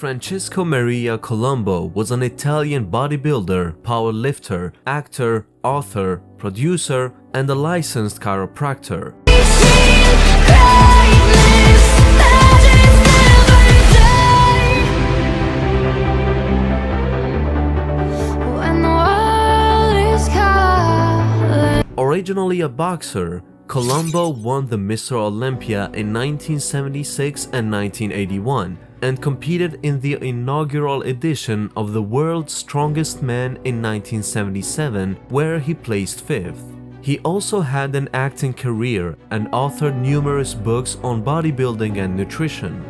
Francesco Maria Columbu was an Italian bodybuilder, powerlifter, actor, author, producer, and a licensed chiropractor. Originally a boxer, Columbu won the Mr. Olympia in 1976 and 1981 and competed in the inaugural edition of the World's Strongest Man in 1977, where he placed fifth. He also had an acting career and authored numerous books on bodybuilding and nutrition.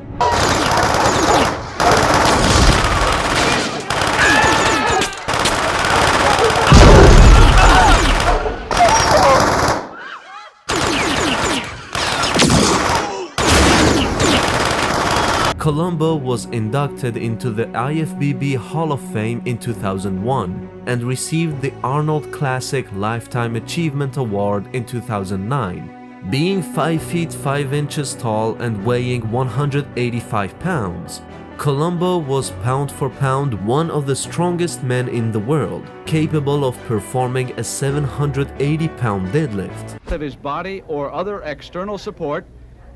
Columbu was inducted into the IFBB Hall of Fame in 2001 and received the Arnold Classic Lifetime Achievement Award in 2009. Being 5 feet 5 inches tall and weighing 185 pounds, Columbu was pound for pound one of the strongest men in the world, capable of performing a 780-pound deadlift. Of his body or other external support,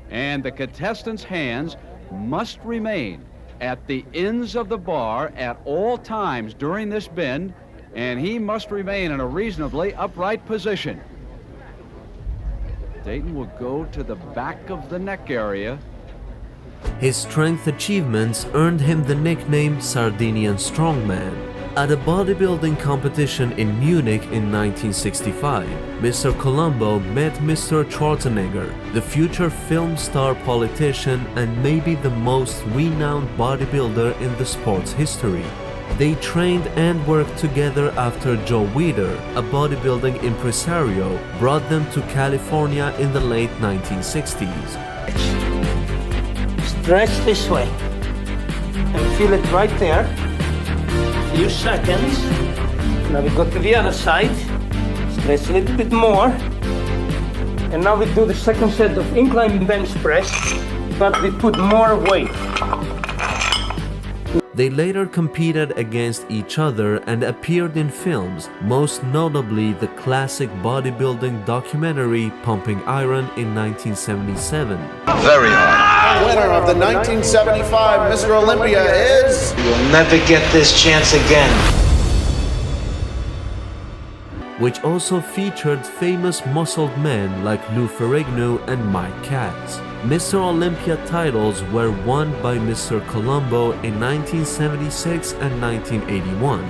and the contestant's hands must remain at the ends of the bar at all times during this bend, and he must remain in a reasonably upright position. Dayton will go to the back of the neck area. His strength achievements earned him the nickname Sardinian Strongman. At a bodybuilding competition in Munich in 1965, Mr. Columbu met Mr. Schwarzenegger, the future film star politician and maybe the most renowned bodybuilder in the sport's history. They trained and worked together after Joe Weider, a bodybuilding impresario, brought them to California in the late 1960s. Stretch this way and feel it right there. Few seconds. Now we go to the other side, stretch a little bit more, and now we do the second set of incline bench press, but we put more weight. They later competed against each other and appeared in films, most notably the classic bodybuilding documentary Pumping Iron in 1977. Very hard. Winner of the 1975 Mr. Olympia is... You will never get this chance again. Which also featured famous muscled men like Lou Ferrigno and Mike Katz. Mr. Olympia titles were won by Mr. Columbu in 1976 and 1981.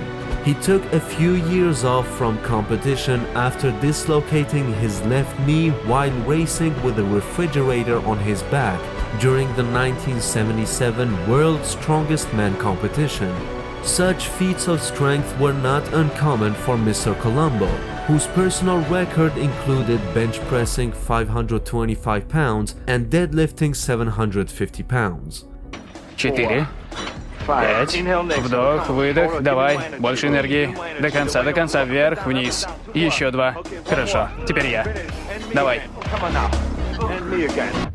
He took a few years off from competition after dislocating his left knee while racing with a refrigerator on his back during the 1977 World's Strongest Man competition. Such feats of strength were not uncommon for Mr. Columbu, whose personal record included bench pressing 525 pounds and deadlifting 750 pounds. 4, 5, вдох, выдох, давай, больше энергии, до конца, вверх, вниз, еще 2, хорошо, теперь я, давай.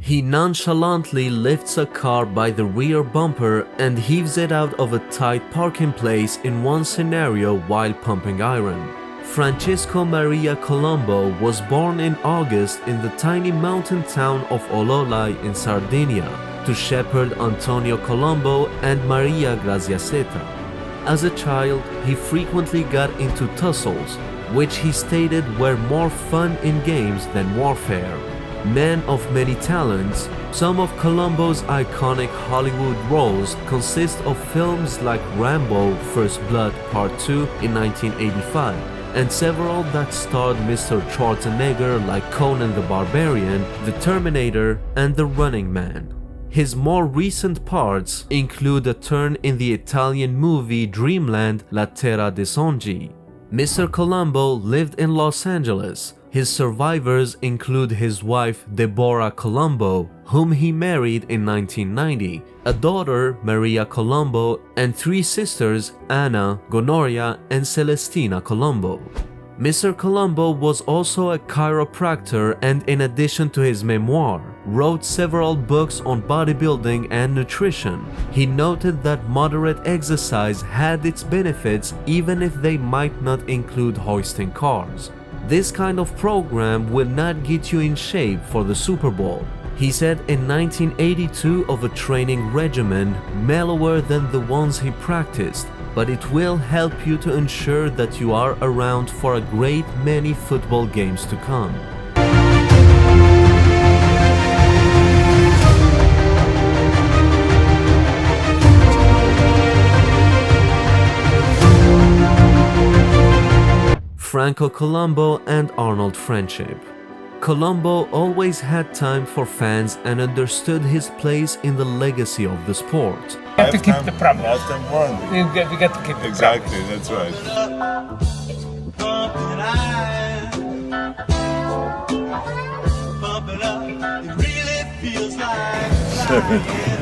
He nonchalantly lifts a car by the rear bumper and heaves it out of a tight parking place in one scenario while pumping iron. Francesco Maria Columbu was born in August in the tiny mountain town of Ololai in Sardinia to shepherd Antonio Columbu and Maria Graziaseta. As a child, he frequently got into tussles, which he stated were more fun in games than warfare. Man of many talents, some of Columbu's iconic Hollywood roles consist of films like Rambo: First Blood Part 2 in 1985 and several that starred Mr. Schwarzenegger like Conan the Barbarian, The Terminator, and The Running Man. His more recent parts include a turn in the Italian movie Dreamland: La Terra dei Sogni. Mr. Columbu lived in Los Angeles. His survivors include his wife Deborah Columbu, whom he married in 1990, a daughter Maria Columbu, and 3 sisters Anna, Gonoria, and Celestina Columbu. Mr. Columbu was also a chiropractor and, in addition to his memoir, wrote several books on bodybuilding and nutrition. He noted that moderate exercise had its benefits even if they might not include hoisting cars. This kind of program will not get you in shape for the Super Bowl. He said in 1982 of a training regimen mellower than the ones he practiced, but it will help you to ensure that you are around for a great many football games to come. Franco Columbu and Arnold friendship. Columbu always had time for fans and understood his place in the legacy of the sport. You have to keep the promise. Lifetime warranty. We got to keep the Exactly, promise. that's right. Seven, 8,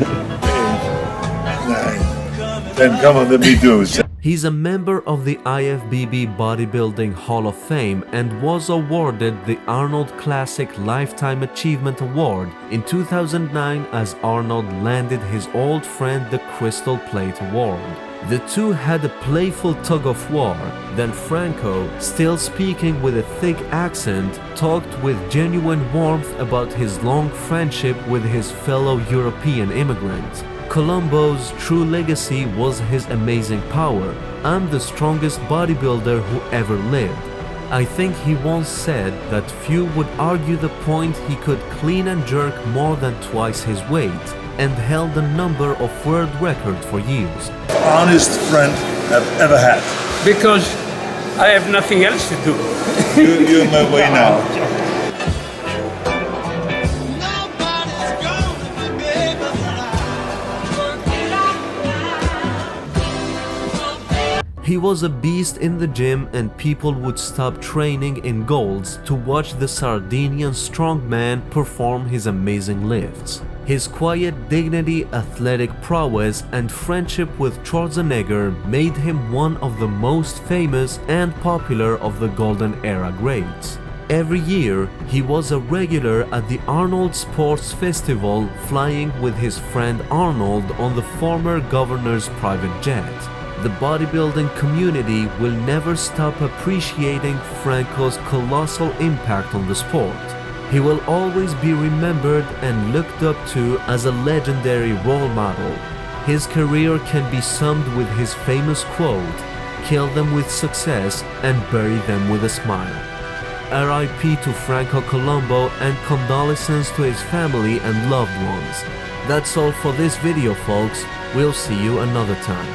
9, 10. Come on, let me do it. He's a member of the IFBB Bodybuilding Hall of Fame and was awarded the Arnold Classic Lifetime Achievement Award in 2009 as Arnold landed his old friend the Crystal Plate Award. The two had a playful tug-of-war, then Franco, still speaking with a thick accent, talked with genuine warmth about his long friendship with his fellow European immigrants. Columbu's true legacy was his amazing power. "I'm the strongest bodybuilder who ever lived." I think he once said that few would argue the point he could clean and jerk more than twice his weight, and held a number of world records for years. Honest friend I've ever had. Because I have nothing else to do. You're in my way now. He was a beast in the gym and people would stop training in Golds to watch the Sardinian strongman perform his amazing lifts. His quiet dignity, athletic prowess, and friendship with Schwarzenegger made him one of the most famous and popular of the Golden Era greats. Every year, he was a regular at the Arnold Sports Festival, flying with his friend Arnold on the former governor's private jet. The bodybuilding community will never stop appreciating Franco's colossal impact on the sport. He will always be remembered and looked up to as a legendary role model. His career can be summed with his famous quote, "Kill them with success and bury them with a smile." RIP to Franco Columbu and condolences to his family and loved ones. That's all for this video, folks. We'll see you another time.